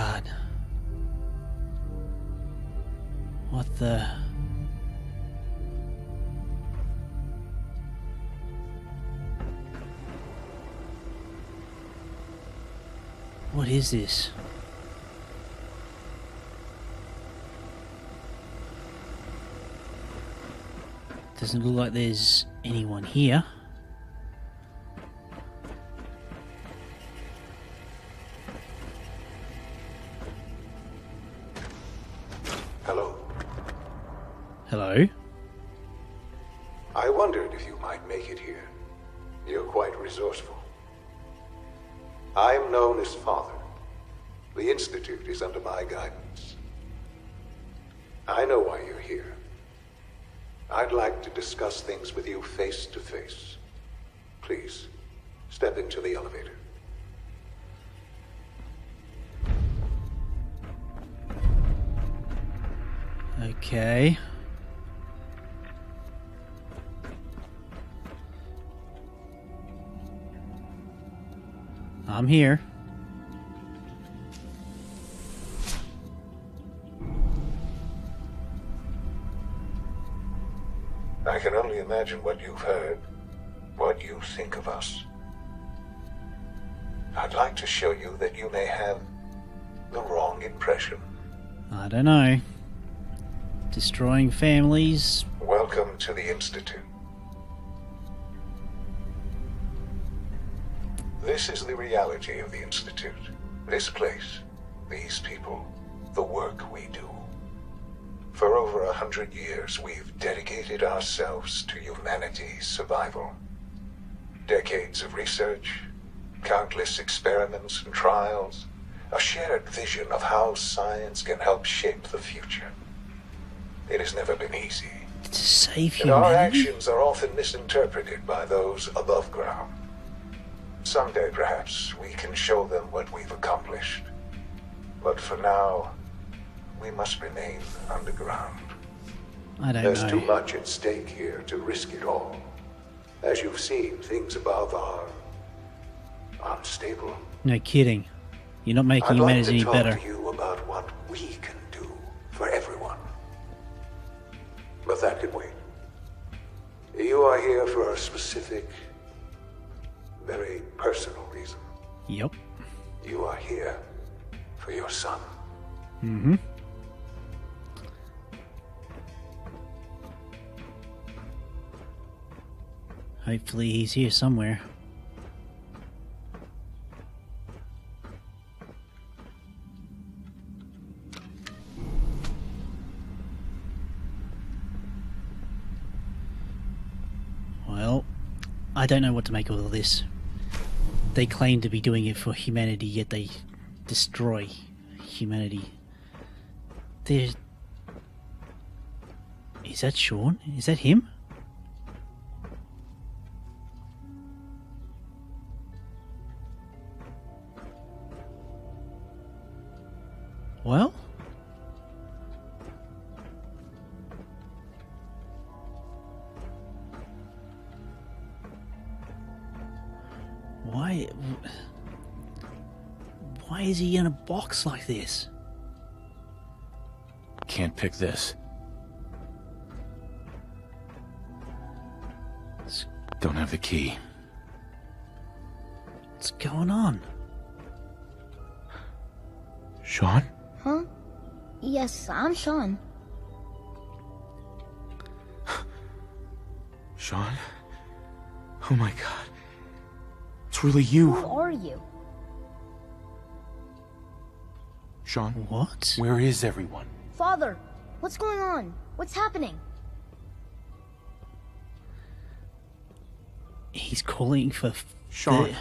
God. What the... What is this? Doesn't look like there's anyone here. Hello. Hello? I wondered if you might make it here. You're quite resourceful. I am known as Father. The Institute is under my guidance. I know why you're here. I'd like to discuss things with you face to face. Please, step into the elevator. Okay. I'm here. I can only imagine what you've heard, what you think of us. I'd like to show you that you may have the wrong impression. I don't know. Destroying families. Welcome to the Institute. This is the reality of the Institute. This place, these people, the work we do. For over 100 years, we've dedicated ourselves to humanity's survival. Decades of research, countless experiments and trials, a shared vision of how science can help shape the future. It has never been easy. To save And our humanity? actions are often misinterpreted by those above ground. Someday, perhaps, we can show them what we've accomplished. But for now, we must remain underground. I don't There's know. too much at stake here to risk it all. As you've seen, things above are unstable. No kidding. You're not making I'd like humanity to any talk better. to you about what we can do for everyone. But that can wait. You are here for a specific, very personal reason. Yep. You are here for your son. Mm-hmm. Hopefully he's here somewhere. Well, I don't know what to make of all this. They claim to be doing it for humanity, yet they destroy humanity. There's... Is that Shawn? Is that him? Well? Why is he in a box like this? Can't pick this. Don't have the key. What's going on? Shawn? Huh? Yes, I'm Shawn. Shawn? Oh my god. It's really you. Who are you? Shawn? What? Where is everyone? Father, what's going on? What's happening? He's calling for... Shawn,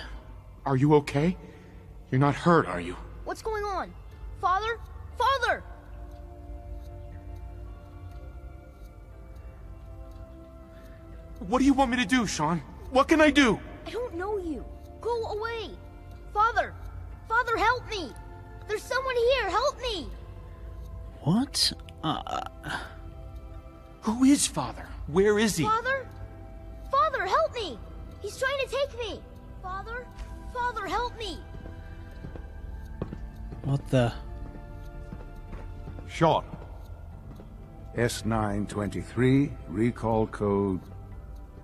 are you okay? You're not hurt, are you? What's going on? Father? Father! What do you want me to do, Shawn? What can I do? I don't know you. Go away. Father! Father, help me! There's someone here, help me! What? Who is Father? Where is he? Father? Father, help me! He's trying to take me! Father? Father, help me! What the... Shawn. S923, recall code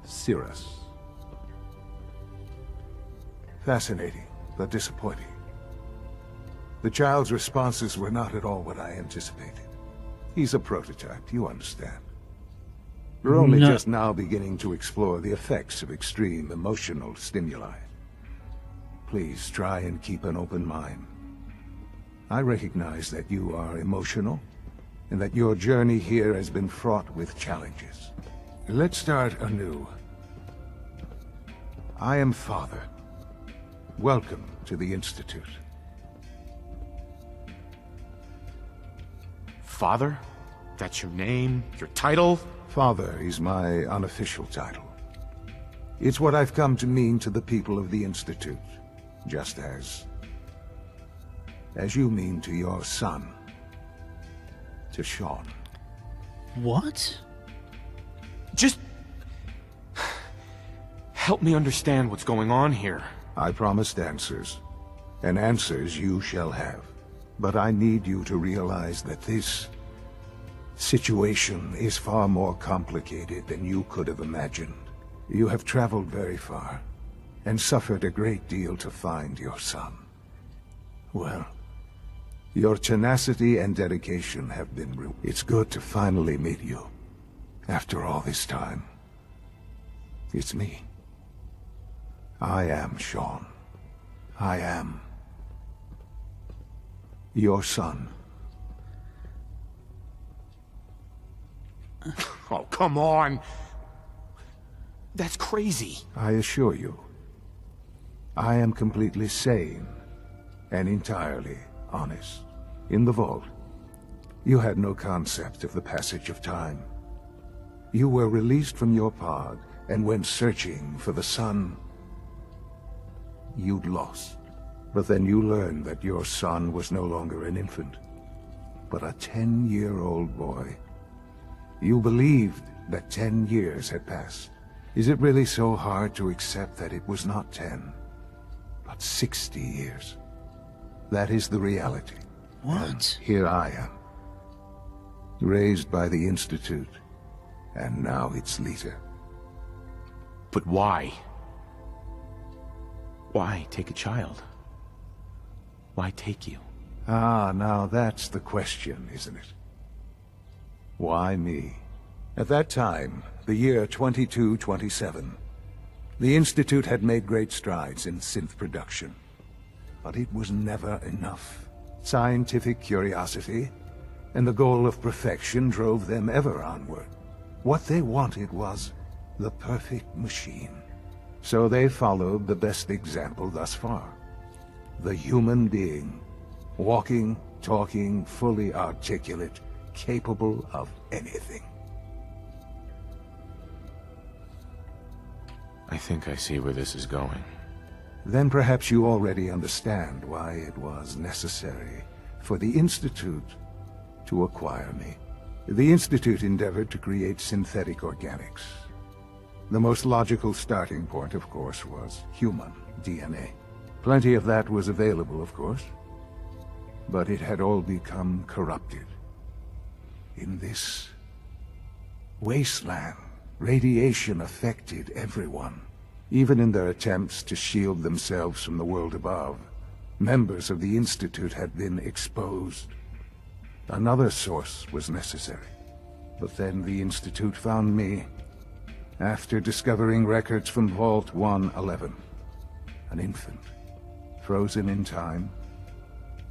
Cirrus. Fascinating, but disappointing. The child's responses were not at all what I anticipated. He's a prototype, you understand. We're only No. just now beginning to explore the effects of extreme emotional stimuli. Please try and keep an open mind. I recognize that you are emotional, and that your journey here has been fraught with challenges. Let's start anew. I am Father. Welcome to the Institute. Father? That's your name? Your title? Father is my unofficial title. It's what I've come to mean to the people of the Institute, just as you mean to your son, to Shawn. What? Just... help me understand what's going on here. I promised answers, and answers you shall have. But I need you to realize that this situation is far more complicated than you could have imagined. You have traveled very far, and suffered a great deal to find your son. Well, your tenacity and dedication have been It's good to finally meet you. After all this time. It's me. I am Shawn. I am your son. Oh, come on! That's crazy. I assure you, I am completely sane and entirely honest. In the vault, you had no concept of the passage of time. You were released from your pod and went searching for the son you'd lost. But then you learned that your son was no longer an infant, but a 10-year-old boy. You believed that 10 years had passed. Is it really so hard to accept that it was not 10, but 60 years? That is the reality. What? And here I am, raised by the Institute, and now its leader. But why? Why take a child? Why take you? Ah, now that's the question, isn't it? Why me? At that time, the year 2227, the Institute had made great strides in synth production. But it was never enough. Scientific curiosity and the goal of perfection drove them ever onward. What they wanted was the perfect machine. So they followed the best example thus far. The human being, walking, talking, fully articulate, capable of anything. I think I see where this is going. Then perhaps you already understand why it was necessary for the Institute to acquire me. The Institute endeavored to create synthetic organics. The most logical starting point, of course, was human DNA. Plenty of that was available, of course, but it had all become corrupted. In this wasteland, radiation affected everyone. Even in their attempts to shield themselves from the world above, members of the Institute had been exposed. Another source was necessary. But then the Institute found me, after discovering records from Vault 111. An infant, frozen in time,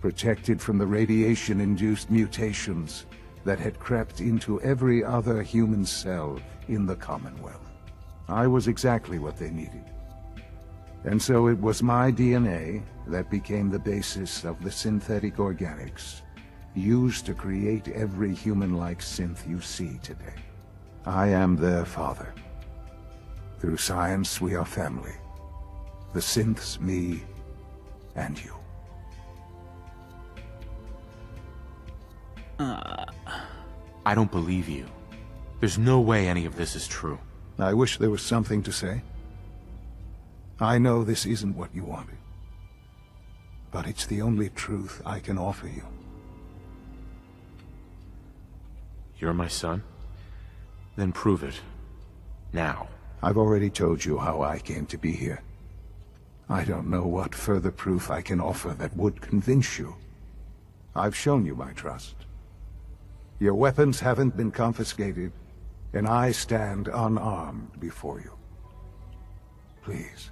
protected from the radiation-induced mutations that had crept into every other human cell in the Commonwealth. I was exactly what they needed. And so it was my DNA that became the basis of the synthetic organics used to create every human-like synth you see today. I am their father. Through science, we are family. The synths, me, and you. I don't believe you. There's no way any of this is true. I wish there was something to say. I know this isn't what you wanted, but it's the only truth I can offer you. you're my son? Then prove it. Now. I've already told you how I came to be here. I don't know what further proof I can offer that would convince you. I've shown you my trust. Your weapons haven't been confiscated, and I stand unarmed before you. Please,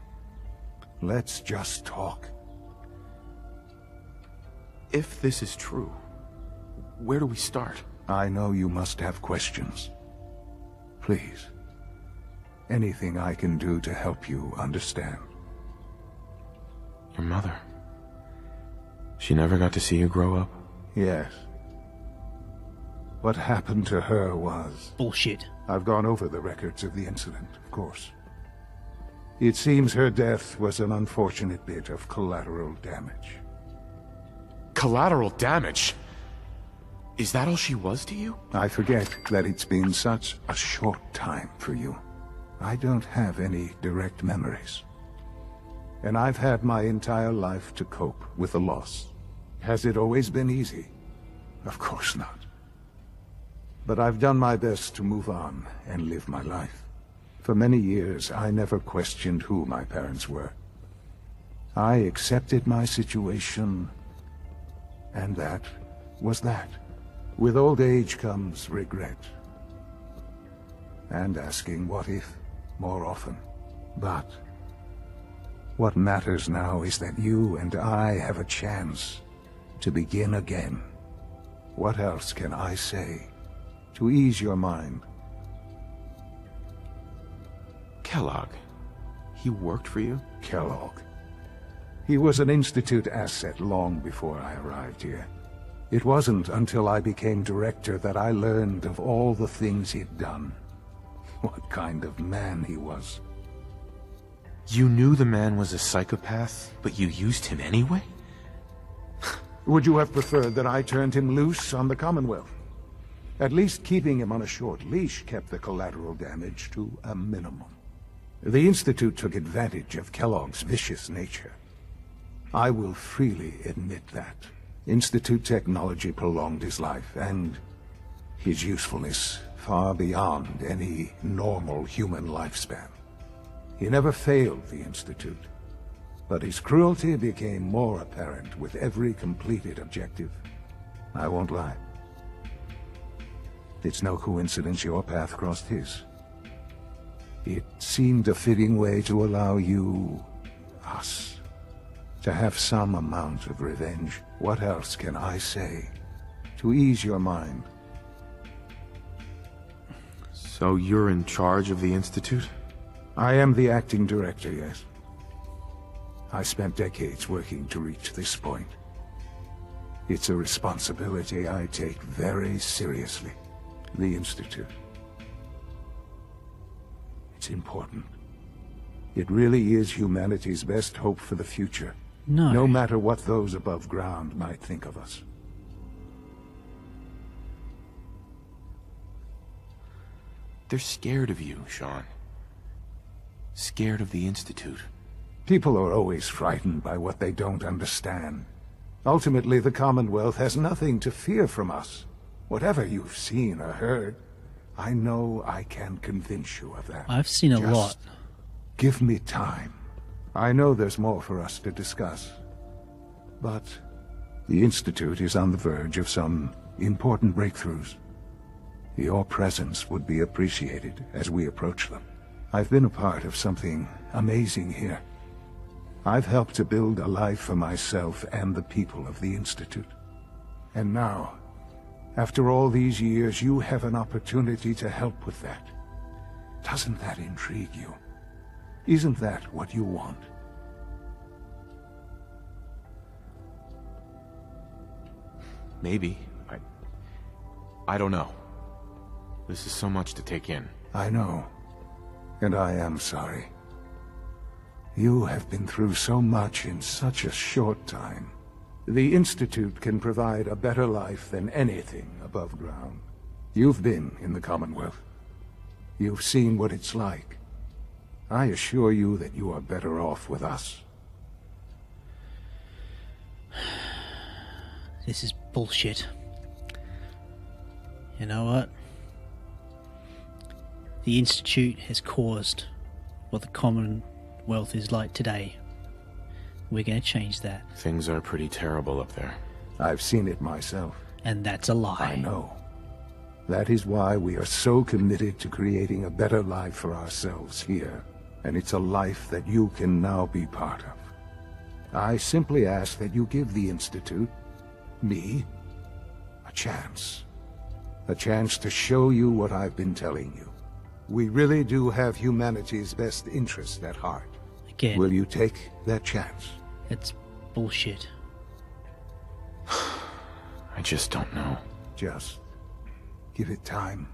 let's just talk. If this is true, where do we start? I know you must have questions. Please, anything I can do to help you understand. Your mother. She never got to see you grow up? Yes. What happened to her was... Bullshit. I've gone over the records of the incident, of course. It seems her death was an unfortunate bit of collateral damage. Collateral damage? Is that all she was to you? I forget that it's been such a short time for you. I don't have any direct memories. And I've had my entire life to cope with the loss. Has it always been easy? Of course not. But I've done my best to move on and live my life. For many years, I never questioned who my parents were. I accepted my situation, and that was that. With old age comes regret. And asking what if more often. But what matters now is that you and I have a chance to begin again. What else can I say to ease your mind? Kellogg. He worked for you? Kellogg. He was an Institute asset long before I arrived here. It wasn't until I became director that I learned of all the things he'd done. What kind of man he was. You knew the man was a psychopath, but you used him anyway? Would you have preferred that I turned him loose on the Commonwealth? At least keeping him on a short leash kept the collateral damage to a minimum. The Institute took advantage of Kellogg's vicious nature. I will freely admit that. Institute technology prolonged his life, and his usefulness far beyond any normal human lifespan. He never failed the Institute, but his cruelty became more apparent with every completed objective. I won't lie. It's no coincidence your path crossed his. It seemed a fitting way to allow you, us, to have some amount of revenge. What else can I say to ease your mind? So you're in charge of the Institute? I am the acting director, yes. I spent decades working to reach this point. It's a responsibility I take very seriously. The Institute. It's important. It really is humanity's best hope for the future. No matter what those above ground might think of us. They're scared of you, Shawn. Scared of the Institute. People are always frightened by what they don't understand. Ultimately, the Commonwealth has nothing to fear from us. Whatever you've seen or heard, I know I can convince you of that. I've seen a lot. Give me time. I know there's more for us to discuss. But the Institute is on the verge of some important breakthroughs. Your presence would be appreciated as we approach them. I've been a part of something amazing here. I've helped to build a life for myself and the people of the Institute. And now, after all these years, you have an opportunity to help with that. Doesn't that intrigue you? Isn't that what you want? Maybe. I don't know. This is so much to take in. I know. And I am sorry. You have been through so much in such a short time. The Institute can provide a better life than anything above ground. You've been in the Commonwealth. You've seen what it's like. I assure you that you are better off with us. This is bullshit. You know what? The Institute has caused what the Commonwealth is like today. We're going to change that. Things are pretty terrible up there. I've seen it myself. And that's a lie. I know. That is why we are so committed to creating a better life for ourselves here. And it's a life that you can now be part of. I simply ask that you give the Institute, me, a chance. A chance to show you what I've been telling you. We really do have humanity's best interest at heart. Again, Will you take that chance? it's bullshit. I just don't know. Just give it time.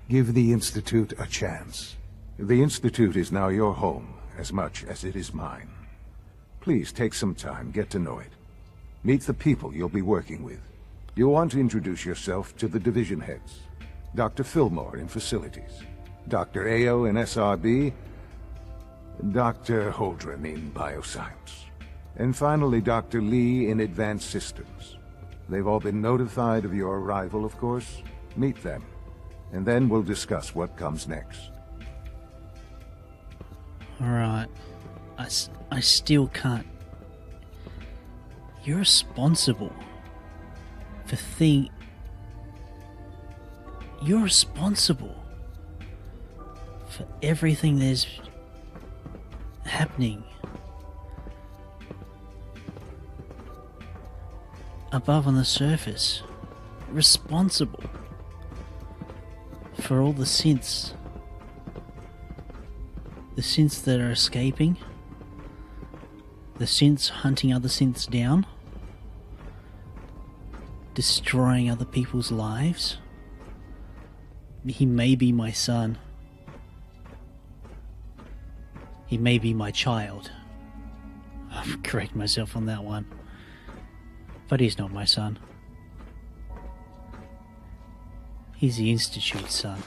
Give the Institute a chance. The Institute is now your home, as much as it is mine. Please take some time, get to know it. Meet the people you'll be working with. You'll want to introduce yourself to the division heads. Dr. Fillmore in Facilities, Dr. Ao in SRB, Dr. Holdren in Bioscience, and finally Dr. Lee in Advanced Systems. They've all been notified of your arrival, of course. Meet them, and then we'll discuss what comes next. Alright. I still can't... You're responsible for You're responsible for everything that's happening above on the surface. Responsible for all the synths. The synths that are escaping. The synths hunting other synths down. Destroying other people's lives. He may be my son. He may be my child. I'll correct myself on that one. But he's not my son. He's the Institute's son.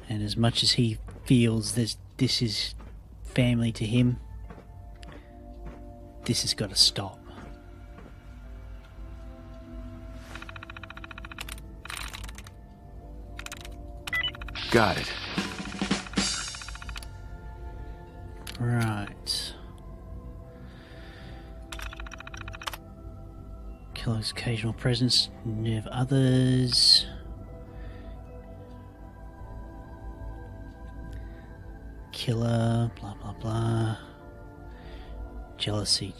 And as much as he feels that this is family to him, this has got to stop. Got it. Right. Killer's occasional presence, nerve others. Killer, blah blah blah. Jealousy.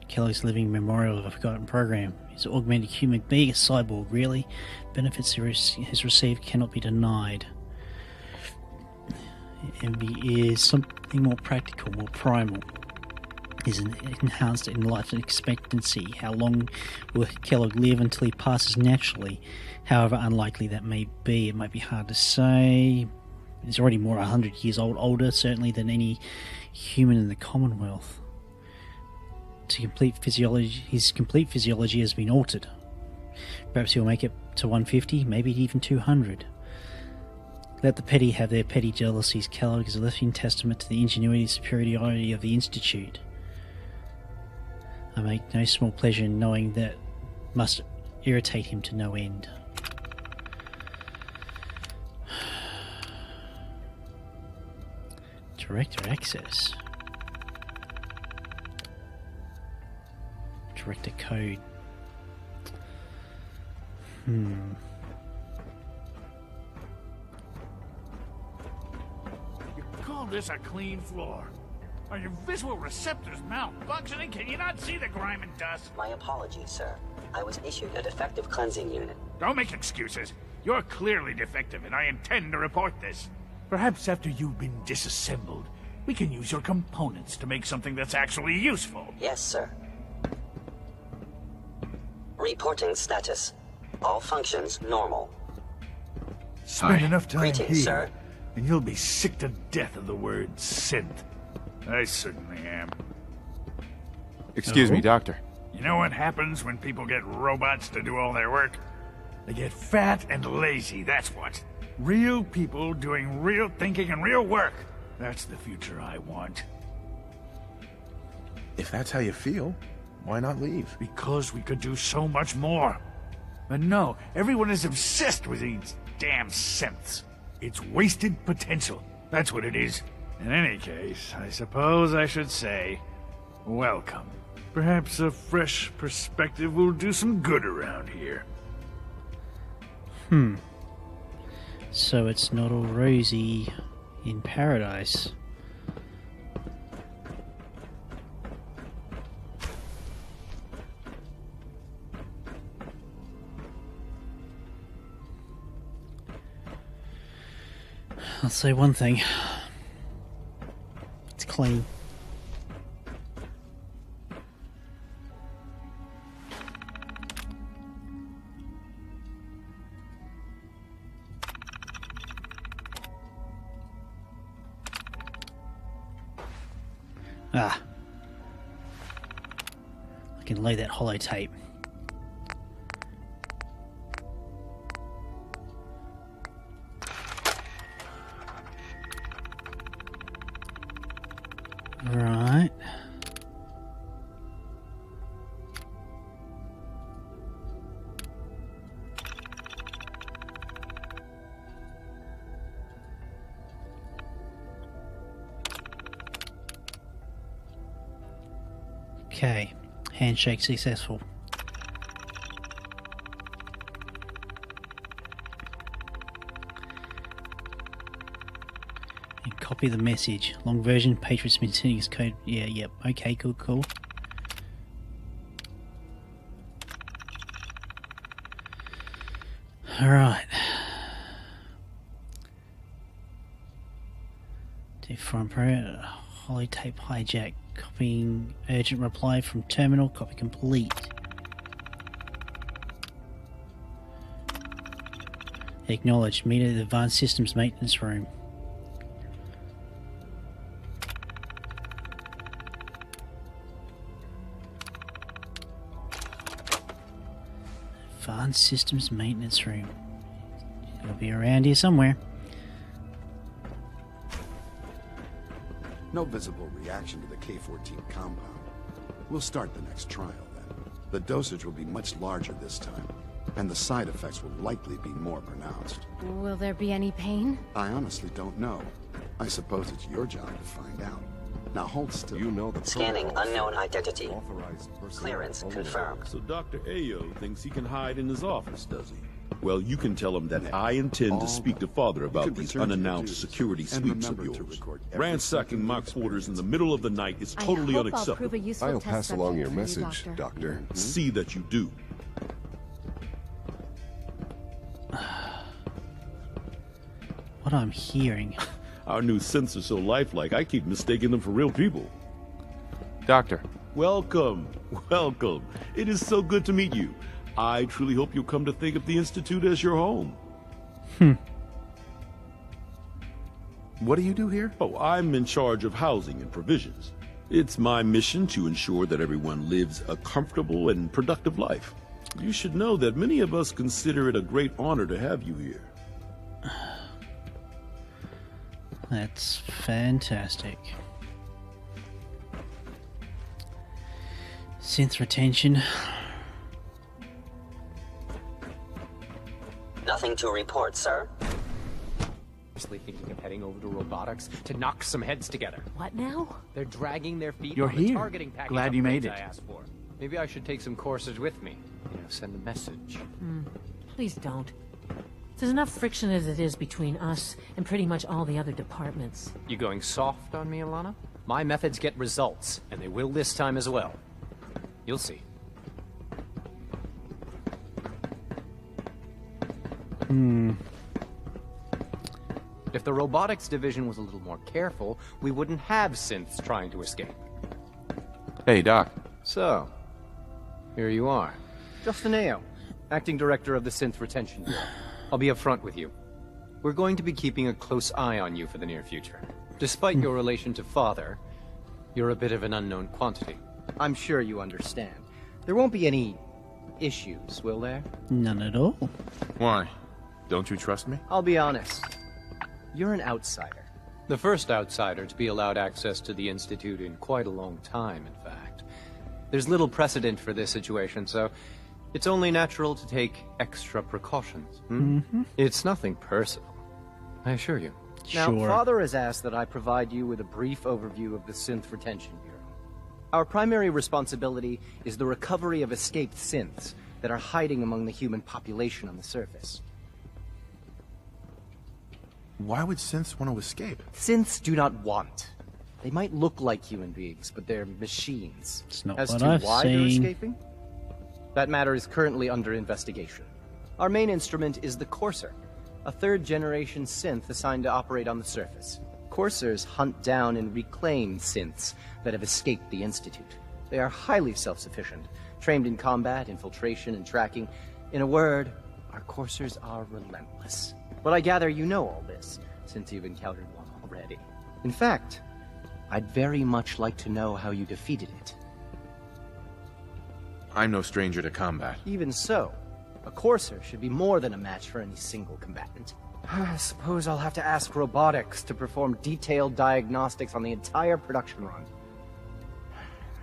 Kellogg's living memorial of a forgotten program. His augmented human being, a cyborg, really. Benefits he has received cannot be denied. Envy is something more practical, more primal. Is enhanced in life expectancy. How long will Kellogg live until he passes naturally? However unlikely that may be, it might be hard to say. He's already more 100 years older, certainly, than any human in the Commonwealth. His complete physiology has been altered. Perhaps he'll make it to 150, maybe even 200. Let the petty have their petty jealousies. Kellogg is a living testament to the ingenuity and superiority of the Institute. I make no small pleasure in knowing that must irritate him to no end. Director access. Director code. Call this a clean floor? Are your visual receptors malfunctioning? Can you not see the grime and dust? My apologies, sir. I was issued a defective cleansing unit. Don't make excuses. You're clearly defective, and I intend to report this. Perhaps after you've been disassembled, we can use your components to make something that's actually useful. Yes, sir. Reporting status. All functions normal. Spend enough time Greetings, here, sir. and you'll be sick to death of the word synth. I certainly am. Excuse me, Doctor. You know what happens when people get robots to do all their work? They get fat and lazy, that's what. Real people doing real thinking and real work. That's the future I want. If that's how you feel, why not leave? Because we could do so much more. But no, everyone is obsessed with these damn synths. It's wasted potential. That's what it is. In any case, I suppose I should say, welcome. Perhaps a fresh perspective will do some good around here. So it's not all rosy in paradise. I'll say one thing. It's clean. Ah. I can lay that holotape. Right. Okay. Handshake successful. And copy the message. Long version, Patriot's been sending his code. Yeah, yep. Okay, cool. Alright. From holotape hijack. Copying urgent reply from terminal. Copy complete. Acknowledged. Meet at the advanced systems maintenance room. Advanced systems maintenance room. It'll be around here somewhere. No visible reaction to the K-14 compound. We'll start the next trial then. The dosage will be much larger this time, and the side effects will likely be more pronounced. Will there be any pain? I honestly don't know. I suppose it's your job to find out. Now hold still. You know the Scanning protocols. unknown identity. Authorized personnel Clearance only. confirmed. So Dr. Ayo thinks he can hide in his office, does he? Well, you can tell him that I intend to speak to Father about these unannounced security sweeps of yours. Ransacking my quarters in the middle of the night is totally I'll unacceptable. prove a useful I'll test pass along subject your for you, message, Doctor. Doctor. See that you do. What I'm hearing. Our new synths are so lifelike, I keep mistaking them for real people. Doctor. Welcome. It is so good to meet you. I truly hope you'll come to think of the Institute as your home. What do you do here? Oh, I'm in charge of housing and provisions. It's my mission to ensure that everyone lives a comfortable and productive life. You should know that many of us consider it a great honor to have you here. That's fantastic. Synth retention. Nothing to report, sir. Thinking of heading over to robotics to knock some heads together. What now? They're dragging their feet You're on the here. targeting package. Glad you made upgrades it. I asked for. Maybe I should take some courses with me. Send a message. Please don't. There's enough friction as it is between us and pretty much all the other departments. You going soft on me, Alana? My methods get results, and they will this time as well. You'll see. If the robotics division was a little more careful, we wouldn't have synths trying to escape. Hey, Doc. So, here you are. Justin Ayo, Acting Director of the Synth Retention Bureau. I'll be upfront with you. We're going to be keeping a close eye on you for the near future. Despite your relation to Father, you're a bit of an unknown quantity. I'm sure you understand. There won't be any issues, will there? None at all. Why? Don't you trust me? I'll be honest. You're an outsider. The first outsider to be allowed access to the Institute in quite a long time, in fact. There's little precedent for this situation, so it's only natural to take extra precautions. It's nothing personal. I assure you. Now, Sure. Father has asked that I provide you with a brief overview of the Synth Retention Bureau. Our primary responsibility is the recovery of escaped synths that are hiding among the human population on the surface. Why would synths want to escape? Synths do not want. They might look like human beings, but they're machines. It's not As what to I've why they're seen. escaping? That matter is currently under investigation. Our main instrument is the Courser, a third-generation synth assigned to operate on the surface. Coursers hunt down and reclaim synths that have escaped the Institute. They are highly self-sufficient, trained in combat, infiltration, and tracking. In a word, our Coursers are relentless. But I gather you know all this, since you've encountered one already. In fact, I'd very much like to know how you defeated it. I'm no stranger to combat. Even so, a Courser should be more than a match for any single combatant. I suppose I'll have to ask robotics to perform detailed diagnostics on the entire production run.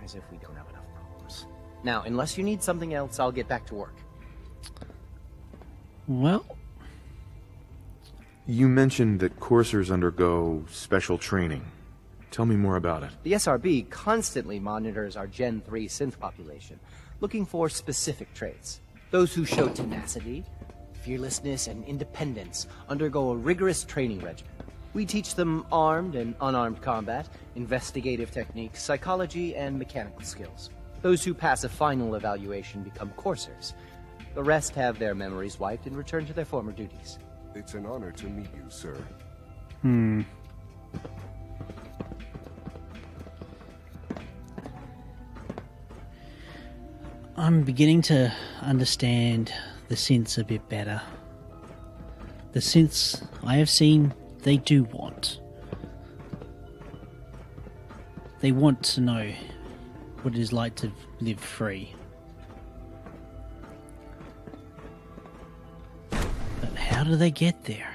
As if we don't have enough problems. Now, unless you need something else, I'll get back to work. Well, You mentioned that coursers undergo special training. Tell me more about it. The SRB constantly monitors our Gen 3 synth population, looking for specific traits. Those who show tenacity, fearlessness, and independence undergo a rigorous training regimen. We teach them armed and unarmed combat, investigative techniques, psychology, and mechanical skills. Those who pass a final evaluation become coursers. The rest have their memories wiped and return to their former duties. It's an honor to meet you, sir. I'm beginning to understand the synths a bit better. The synths I have seen, they do want. They want to know what it is like to live free. But how do they get there?